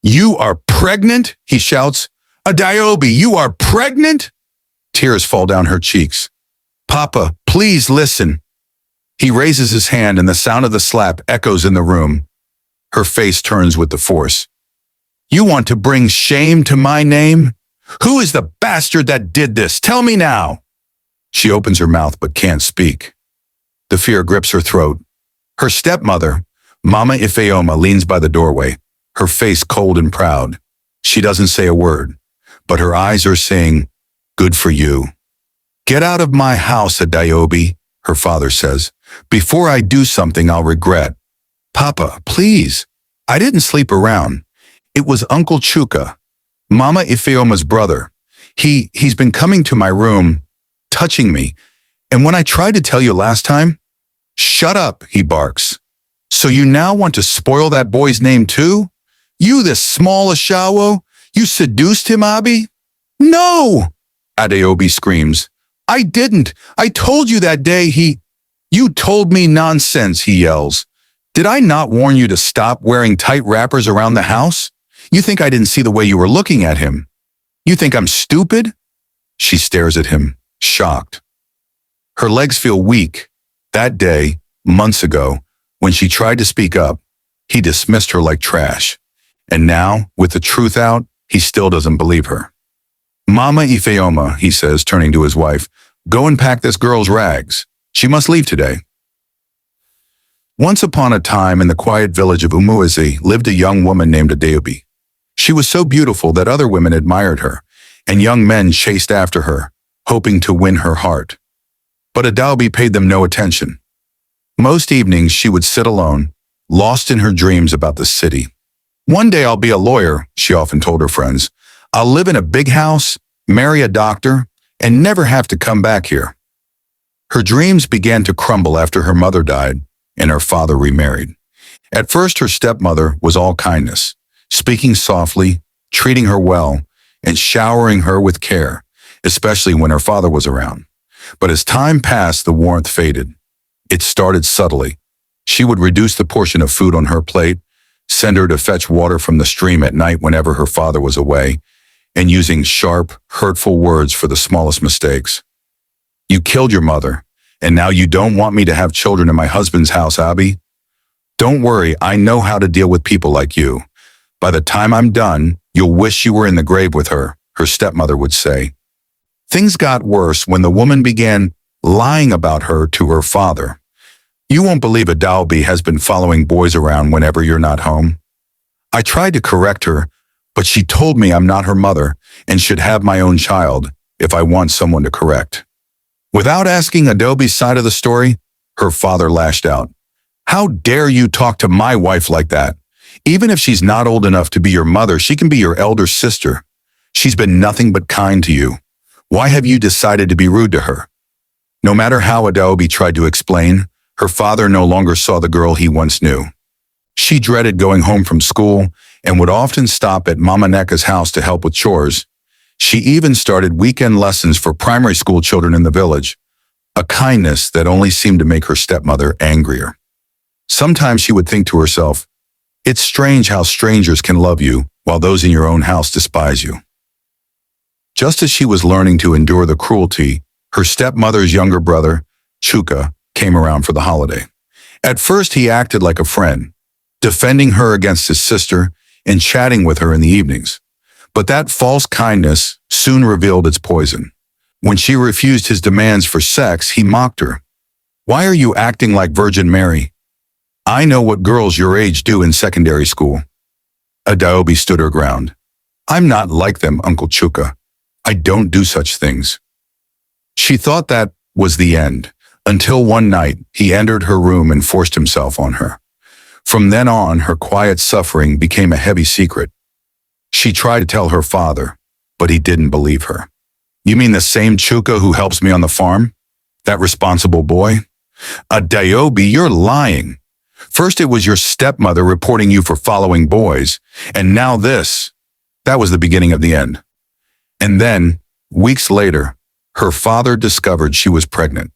You are pregnant? He shouts. Adaobi, you are pregnant? Tears fall down her cheeks. Papa, please listen. He raises his hand and the sound of the slap echoes in the room. Her face turns with the force. You want to bring shame to my name? Who is the bastard that did this? Tell me now. She opens her mouth but can't speak. The fear grips her throat. Her stepmother, Mama Ifeoma, leans by the doorway, her face cold and proud. She doesn't say a word, but her eyes are saying, good for you. Get out of my house, Adaobi, her father says. Before I do something I'll regret. Papa, please. I didn't sleep around. It was Uncle Chuka, Mama Ifeoma's brother. He's been coming to my room, touching me. And when I tried to tell you last time, shut up, he barks. So you now want to spoil that boy's name too? You, this small Ashawo? You seduced him, Abi? No! Adaobi screams. I didn't. I told you that day You told me nonsense, he yells. Did I not warn you to stop wearing tight wrappers around the house? You think I didn't see the way you were looking at him? You think I'm stupid? She stares at him, shocked. Her legs feel weak. That day, months ago, when she tried to speak up, he dismissed her like trash. And now, with the truth out, he still doesn't believe her. Mama Ifeoma, he says, turning to his wife, go and pack this girl's rags. She must leave today. Once upon a time in the quiet village of Umuazi lived a young woman named Adaobi. She was so beautiful that other women admired her, and young men chased after her, hoping to win her heart. But Adaobi paid them no attention. Most evenings she would sit alone, lost in her dreams about the city. One day I'll be a lawyer, she often told her friends. I'll live in a big house, marry a doctor, and never have to come back here. Her dreams began to crumble after her mother died and her father remarried. At first, her stepmother was all kindness, speaking softly, treating her well, and showering her with care, especially when her father was around. But as time passed, the warmth faded. It started subtly. She would reduce the portion of food on her plate, send her to fetch water from the stream at night whenever her father was away, and using sharp, hurtful words for the smallest mistakes. You killed your mother, and now you don't want me to have children in my husband's house, Abi? Don't worry, I know how to deal with people like you. By the time I'm done, you'll wish you were in the grave with her, her stepmother would say. Things got worse when the woman began lying about her to her father. You won't believe Adaobi has been following boys around whenever you're not home. I tried to correct her, but she told me I'm not her mother and should have my own child if I want someone to correct. Without asking Adaobi's side of the story, her father lashed out. How dare you talk to my wife like that? Even if she's not old enough to be your mother, she can be your elder sister. She's been nothing but kind to you. Why have you decided to be rude to her? No matter how Adaobi tried to explain, her father no longer saw the girl he once knew. She dreaded going home from school and would often stop at Mama Neka's house to help with chores. She even started weekend lessons for primary school children in the village, a kindness that only seemed to make her stepmother angrier. Sometimes she would think to herself, it's strange how strangers can love you while those in your own house despise you. Just as she was learning to endure the cruelty, her stepmother's younger brother, Chuka, came around for the holiday. At first he acted like a friend, defending her against his sister and chatting with her in the evenings. But that false kindness soon revealed its poison. When she refused his demands for sex, he mocked her. Why are you acting like Virgin Mary? I know what girls your age do in secondary school. Adaobi stood her ground. I'm not like them, Uncle Chuka. I don't do such things. She thought that was the end, until one night he entered her room and forced himself on her. From then on, her quiet suffering became a heavy secret. She tried to tell her father, but he didn't believe her. You mean the same Chuka who helps me on the farm? That responsible boy? Adaobi, you're lying. First it was your stepmother reporting you for following boys, and now this. That was the beginning of the end. And then, weeks later, her father discovered she was pregnant.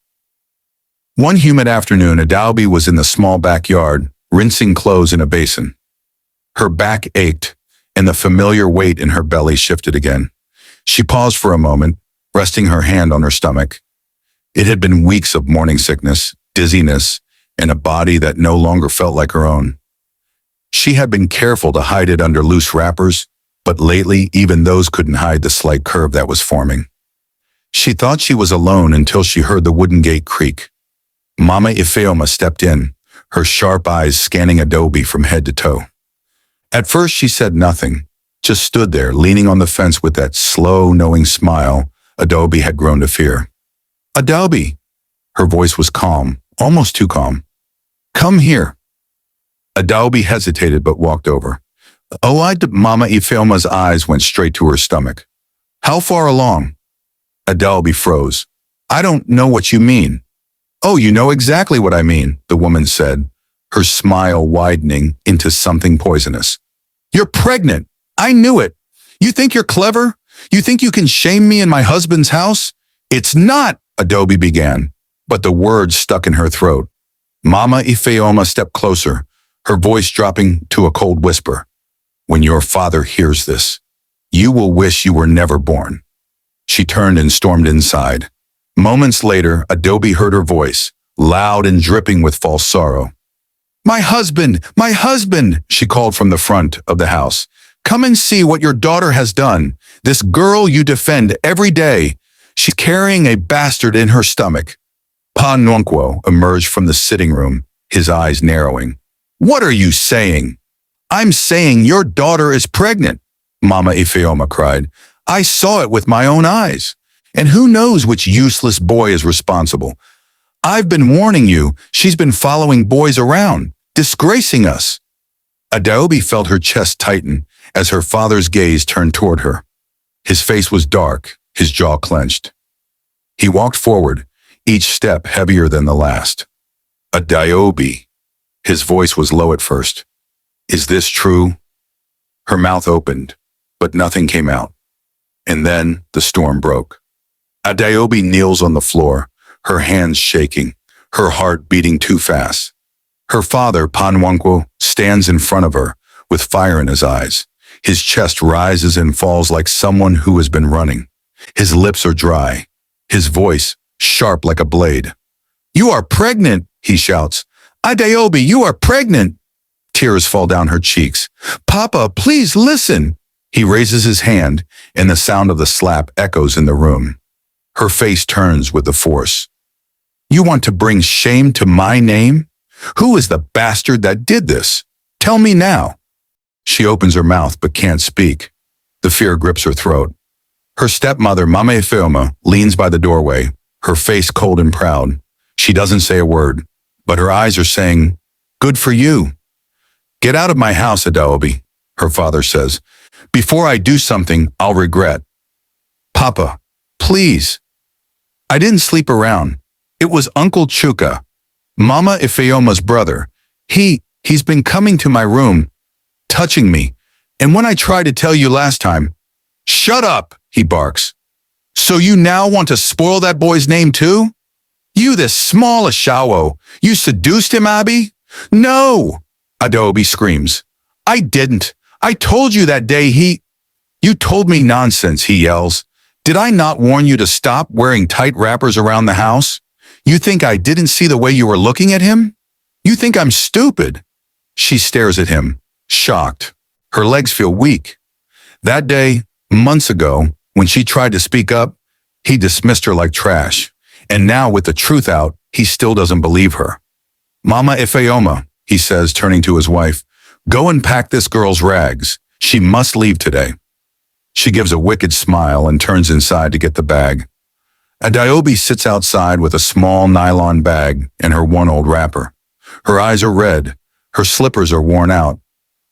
One humid afternoon, Adaobi was in the small backyard, rinsing clothes in a basin. Her back ached, and the familiar weight in her belly shifted again. She paused for a moment, resting her hand on her stomach. It had been weeks of morning sickness, dizziness, and a body that no longer felt like her own. She had been careful to hide it under loose wrappers, but lately even those couldn't hide the slight curve that was forming. She thought she was alone until she heard the wooden gate creak. Mama Ifeoma stepped in, her sharp eyes scanning Adaobi from head to toe. At first she said nothing, just stood there leaning on the fence with that slow, knowing smile Adaobi had grown to fear. "Adaobi," her voice was calm, almost too calm. "Come here." Adaobi hesitated but walked over. Mama Ifeoma's eyes went straight to her stomach. "How far along?" Adaobi froze. "I don't know what you mean." "Oh, you know exactly what I mean," the woman said, her smile widening into something poisonous. "You're pregnant. I knew it. You think you're clever? You think you can shame me in my husband's house? It's not," Adaobi began, but the words stuck in her throat. Mama Ifeoma stepped closer, her voice dropping to a cold whisper. "When your father hears this, you will wish you were never born." She turned and stormed inside. Moments later, Adaobi heard her voice, loud and dripping with false sorrow. My husband, she called from the front of the house. "Come and see what your daughter has done. This girl you defend every day. She's carrying a bastard in her stomach." Pa Nwankwo emerged from the sitting room, his eyes narrowing. "What are you saying?" "I'm saying your daughter is pregnant," Mama Ifeoma cried. "I saw it with my own eyes. And who knows which useless boy is responsible? I've been warning you, she's been following boys around, disgracing us." Adaobi felt her chest tighten as her father's gaze turned toward her. His face was dark, his jaw clenched. He walked forward, each step heavier than the last. "Adaobi." His voice was low at first. "Is this true?" Her mouth opened, but nothing came out. And then the storm broke. Adaobi kneels on the floor, her hands shaking, her heart beating too fast. Her father, Pa Nwankwo, stands in front of her, with fire in his eyes. His chest rises and falls like someone who has been running. His lips are dry, his voice sharp like a blade. "You are pregnant," he shouts. "Adaobi, you are pregnant." Tears fall down her cheeks. "Papa, please listen." He raises his hand, and the sound of the slap echoes in the room. Her face turns with the force. "You want to bring shame to my name? Who is the bastard that did this? Tell me now." She opens her mouth but can't speak. The fear grips her throat. Her stepmother, Mama Ifeoma, leans by the doorway, her face cold and proud. She doesn't say a word, but her eyes are saying, "Good for you." "Get out of my house, Adaobi," her father says. "Before I do something I'll regret." "Papa, please." "I didn't sleep around. It was Uncle Chuka, Mama Ifeoma's brother. He's been coming to my room, touching me. And when I tried to tell you last time..." "Shut up," he barks. "So you now want to spoil that boy's name too? You this small ashawo, you seduced him, Abi?" "No," Adaobi screams. "I didn't. I told you that day he..." "You told me nonsense," he yells. "Did I not warn you to stop wearing tight wrappers around the house? You think I didn't see the way you were looking at him? You think I'm stupid?" She stares at him, shocked. Her legs feel weak. That day, months ago, when she tried to speak up, he dismissed her like trash. And now with the truth out, he still doesn't believe her. "Mama Ifeoma," he says, turning to his wife, "go and pack this girl's rags. She must leave today." She gives a wicked smile and turns inside to get the bag. Adaobi sits outside with a small nylon bag and her one old wrapper. Her eyes are red, her slippers are worn out,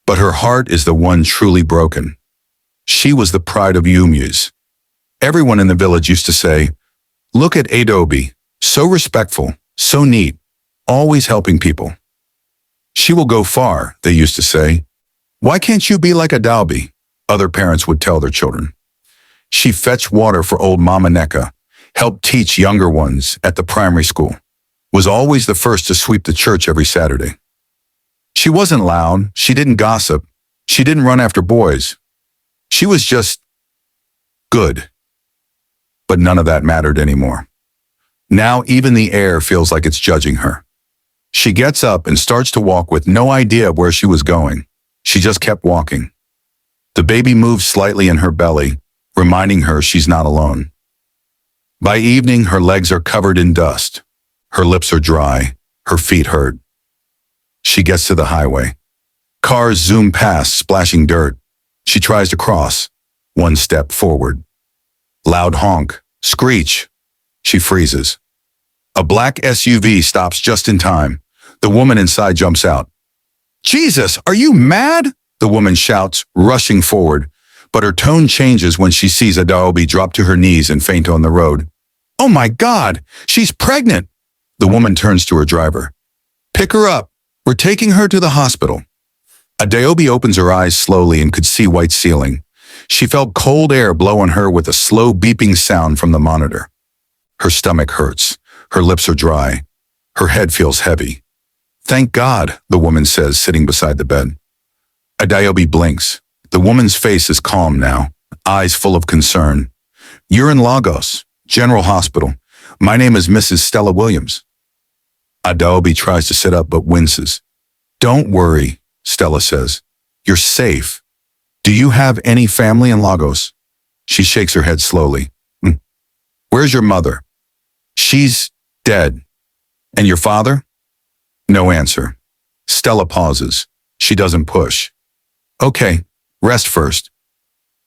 but her heart is the one truly broken. She was the pride of Yumyus. Everyone in the village used to say, "Look at Adaobi, so respectful, so neat, always helping people." "She will go far," they used to say. "Why can't you be like Adaobi?" Other parents would tell their children. She fetched water for old Mama Neka, helped teach younger ones at the primary school, was always the first to sweep the church every Saturday. She wasn't loud, she didn't gossip, She didn't run after boys. She was just good. But none of that mattered anymore. Now even the air feels like it's judging her. She gets up and starts to walk with no idea where she was going. She just kept walking. The baby moves slightly in her belly, reminding her she's not alone. By evening, her legs are covered in dust. Her lips are dry. Her feet hurt. She gets to the highway. Cars zoom past, splashing dirt. She tries to cross. One step forward. Loud honk. Screech. She freezes. A black SUV stops just in time. The woman inside jumps out. "Jesus, are you mad?" the woman shouts, rushing forward, but her tone changes when she sees Adaobi drop to her knees and faint on the road. "Oh my God, she's pregnant!" The woman turns to her driver. "Pick her up. We're taking her to the hospital." Adaobi opens her eyes slowly and could see white ceiling. She felt cold air blow on her with a slow beeping sound from the monitor. Her stomach hurts. Her lips are dry. Her head feels heavy. "Thank God," the woman says, sitting beside the bed. Adaobi blinks. The woman's face is calm now, eyes full of concern. "You're in Lagos, General Hospital. My name is Mrs. Stella Williams." Adaobi tries to sit up but winces. "Don't worry," Stella says. "You're safe. Do you have any family in Lagos?" She shakes her head slowly. "Where's your mother?" "She's dead." "And your father?" No answer. Stella pauses. She doesn't push. "Okay, rest first."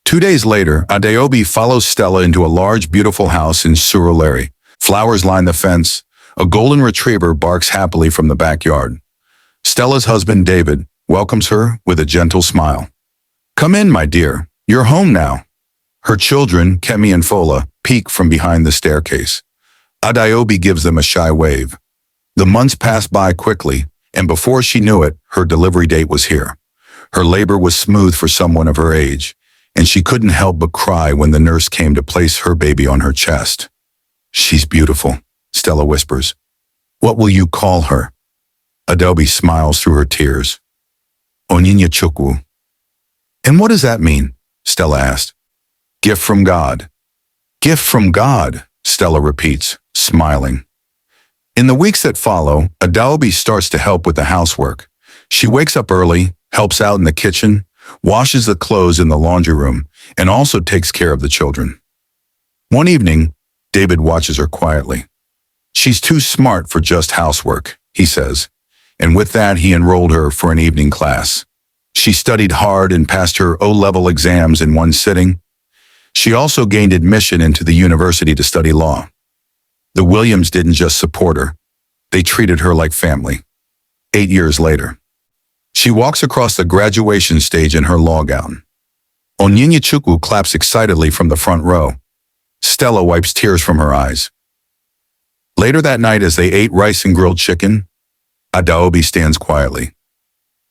2 days later, Adaobi follows Stella into a large, beautiful house in Surulere. Flowers line the fence. A golden retriever barks happily from the backyard. Stella's husband, David, welcomes her with a gentle smile. "Come in, my dear. You're home now." Her children, Kemi and Fola, peek from behind the staircase. Adaobi gives them a shy wave. The months passed by quickly, and before she knew it, her delivery date was here. Her labor was smooth for someone of her age, and she couldn't help but cry when the nurse came to place her baby on her chest. "She's beautiful," Stella whispers. "What will you call her?" Adaobi smiles through her tears. "Onyinye Chukwu." "And what does that mean?" Stella asked. "Gift from God." "Gift from God," Stella repeats, smiling. In the weeks that follow, Adaobi starts to help with the housework. She wakes up early, helps out in the kitchen, washes the clothes in the laundry room, and also takes care of the children. One evening, David watches her quietly. "She's too smart for just housework," he says, and with that he enrolled her for an evening class. She studied hard and passed her O-level exams in one sitting. She also gained admission into the university to study law. The Williams didn't just support her. They treated her like family. 8 years later, she walks across the graduation stage in her law gown. Onyinye Chukwu claps excitedly from the front row. Stella wipes tears from her eyes. Later that night, as they ate rice and grilled chicken, Adaobi stands quietly.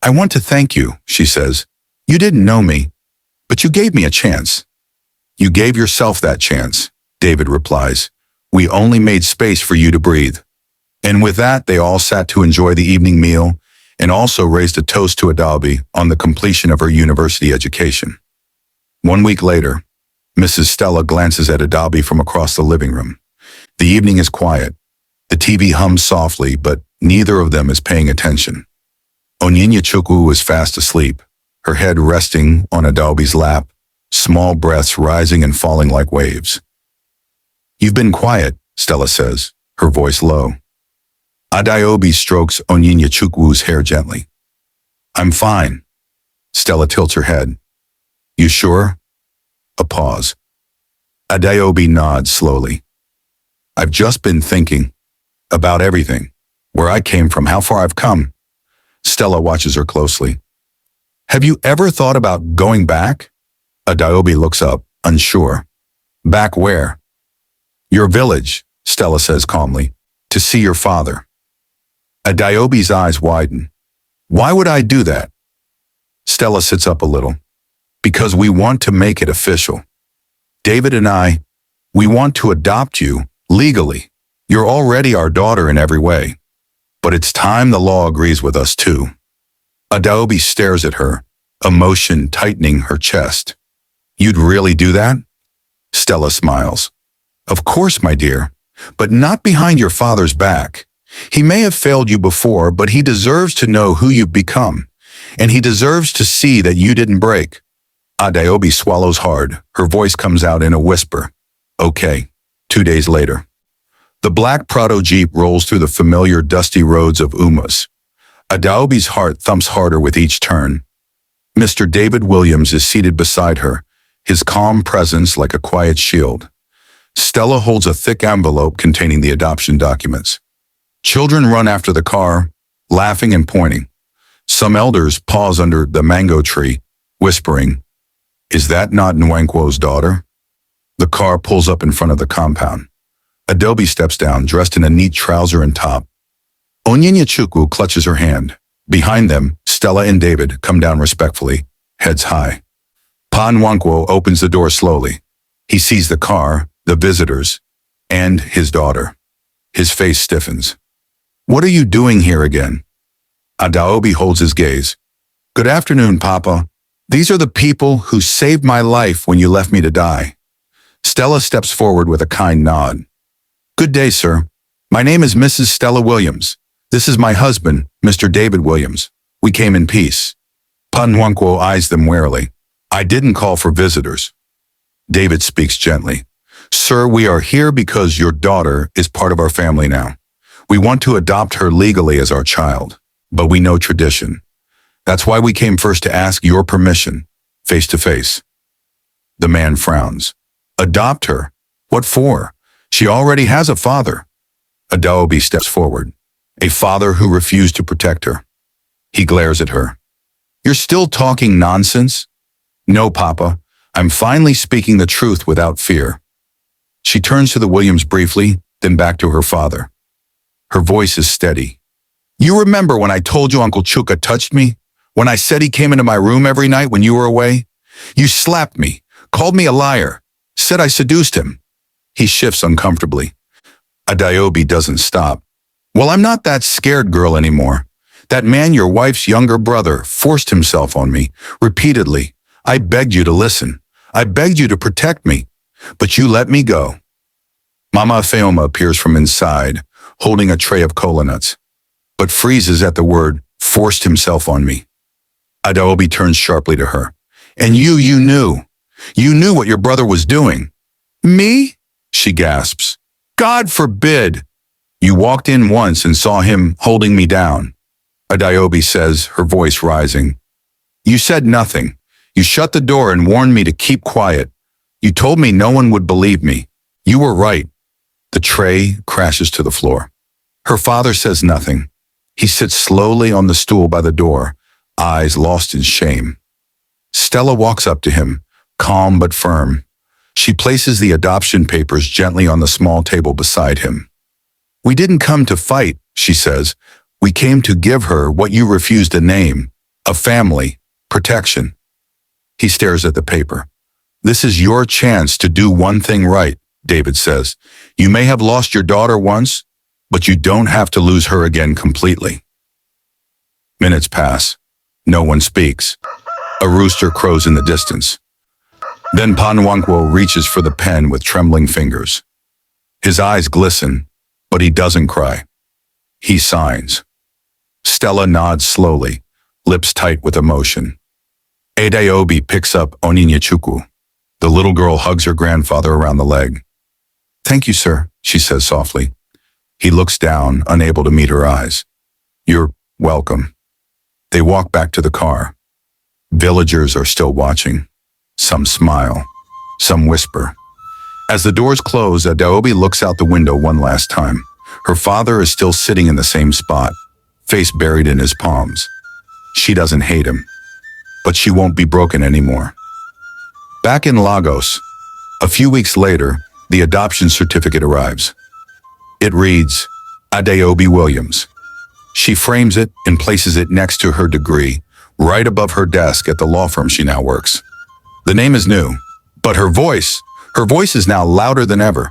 "I want to thank you," she says. "You didn't know me, but you gave me a chance." "You gave yourself that chance," David replies. "We only made space for you to breathe." And with that, they all sat to enjoy the evening meal and also raised a toast to Adaobi on the completion of her university education. 1 week later, Mrs. Stella glances at Adaobi from across the living room. The evening is quiet. The TV hums softly, but neither of them is paying attention. Onyinye Chukwu is fast asleep, her head resting on Adaobi's lap, small breaths rising and falling like waves. "You've been quiet," Stella says, her voice low. Adaobi strokes Onyinye Chukwu's hair gently. "I'm fine." Stella tilts her head. "You sure?" A pause. Adaobi nods slowly. "I've just been thinking about everything, where I came from, how far I've come." Stella watches her closely. "Have you ever thought about going back?" Adaobi looks up, unsure. "Back where?" "Your village," Stella says calmly, "to see your father." Adaobi's eyes widen. "Why would I do that?" Stella sits up a little. "Because we want to make it official. David and I, we want to adopt you legally. You're already our daughter in every way. But it's time the law agrees with us too." Adaobi stares at her, emotion tightening her chest. You'd really do that? Stella smiles. Of course, my dear, but not behind your father's back. He may have failed you before, but he deserves to know who you've become, and he deserves to see that you didn't break. Adaobi swallows hard. Her voice comes out in a whisper. Okay. 2 days later. The black Prado Jeep rolls through the familiar dusty roads of Umas. Adaobi's heart thumps harder with each turn. Mr. David Williams is seated beside her, his calm presence like a quiet shield. Stella holds a thick envelope containing the adoption documents. Children run after the car, laughing and pointing. Some elders pause under the mango tree, whispering, "Is that not Nwankwo's daughter?" The car pulls up in front of the compound. Adaobi steps down, dressed in a neat trouser and top. Onyinyechuku clutches her hand. Behind them, Stella and David come down respectfully, heads high. Pa Nwankwo opens the door slowly. He sees the car, the visitors, and his daughter. His face stiffens. What are you doing here again? Adaobi holds his gaze. Good afternoon, Papa. These are the people who saved my life when you left me to die. Stella steps forward with a kind nod. Good day, sir. My name is Mrs. Stella Williams. This is my husband, Mr. David Williams. We came in peace. Pa Nwankwo eyes them warily. I didn't call for visitors. David speaks gently. Sir, we are here because your daughter is part of our family now. We want to adopt her legally as our child, but we know tradition. That's why we came first to ask your permission, face to face. The man frowns. Adopt her? What for? She already has a father. Adaobi steps forward. A father who refused to protect her. He glares at her. You're still talking nonsense? No, Papa. I'm finally speaking the truth without fear. She turns to the Williams briefly, then back to her father. Her voice is steady. You remember when I told you Uncle Chuka touched me? When I said he came into my room every night when you were away? You slapped me, called me a liar, said I seduced him. He shifts uncomfortably. Adaobi doesn't stop. Well, I'm not that scared girl anymore. That man, your wife's younger brother, forced himself on me, repeatedly. I begged you to listen. I begged you to protect me. But you let me go. Mama Afeoma appears from inside, holding a tray of cola nuts, but freezes at the word, forced himself on me. Adaobi turns sharply to her. And you knew. You knew what your brother was doing. Me? She gasps. God forbid. You walked in once and saw him holding me down. Adaobi says, her voice rising. You said nothing. You shut the door and warned me to keep quiet. You told me no one would believe me. You were right. The tray crashes to the floor. Her father says nothing. He sits slowly on the stool by the door, eyes lost in shame. Stella walks up to him, calm but firm. She places the adoption papers gently on the small table beside him. We didn't come to fight, she says. We came to give her what you refused to name, a family, protection. He stares at the paper. This is your chance to do one thing right, David says. You may have lost your daughter once, but you don't have to lose her again completely. Minutes pass. No one speaks. A rooster crows in the distance. Then Pa Nwankwo reaches for the pen with trembling fingers. His eyes glisten, but he doesn't cry. He signs. Stella nods slowly, lips tight with emotion. Adaobi picks up Onyinyechuku. The little girl hugs her grandfather around the leg. Thank you, sir, she says softly. He looks down, unable to meet her eyes. You're welcome. They walk back to the car. Villagers are still watching. Some smile. Some whisper. As the doors close, Adaobi looks out the window one last time. Her father is still sitting in the same spot, face buried in his palms. She doesn't hate him, but she won't be broken anymore. Back in Lagos, a few weeks later, the adoption certificate arrives. It reads, Adaobi Williams. She frames it and places it next to her degree, right above her desk at the law firm she now works. The name is new, but her voice is now louder than ever.